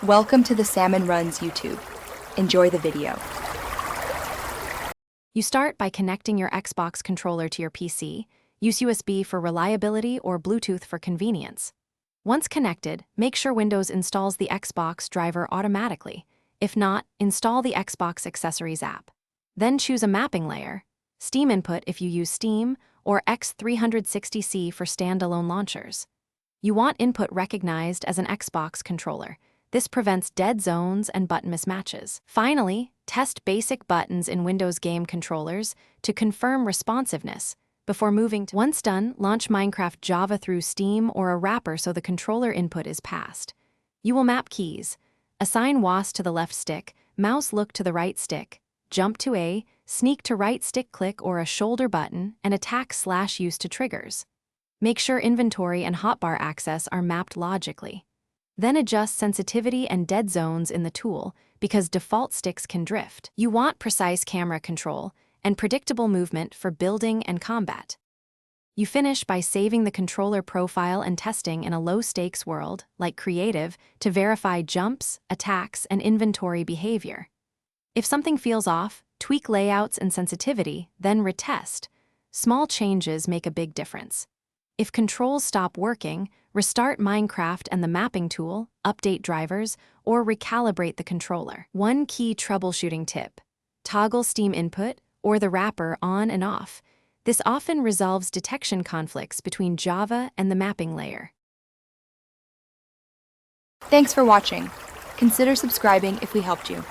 Welcome to the Salmon Runs YouTube. Enjoy the video. You start by connecting your Xbox controller to your PC. Use USB for reliability or Bluetooth for convenience. Once connected, make sure Windows installs the Xbox driver automatically. If not, install the Xbox Accessories app. Then choose a mapping layer, Steam input if you use Steam, or X360C for standalone launchers. You want input recognized as an Xbox controller. This prevents dead zones and button mismatches. Finally, test basic buttons in Windows game controllers to confirm responsiveness. Before moving to once done, launch Minecraft Java through Steam or a wrapper so the controller input is passed. You will map keys. Assign WASD to the left stick, mouse look to the right stick, jump to A, sneak to right stick click or a shoulder button, and attack/use to triggers. Make sure inventory and hotbar access are mapped logically. Then adjust sensitivity and dead zones in the tool because default sticks can drift. You want precise camera control and predictable movement for building and combat. You finish by saving the controller profile and testing in a low-stakes world, like Creative, to verify jumps, attacks, and inventory behavior. If something feels off, tweak layouts and sensitivity, then retest. Small changes make a big difference. If controls stop working, restart Minecraft and the mapping tool, update drivers, or recalibrate the controller. One key troubleshooting tip: toggle Steam input or the wrapper on and off. This often resolves detection conflicts between Java and the mapping layer. Thanks for watching. Consider subscribing if we helped you.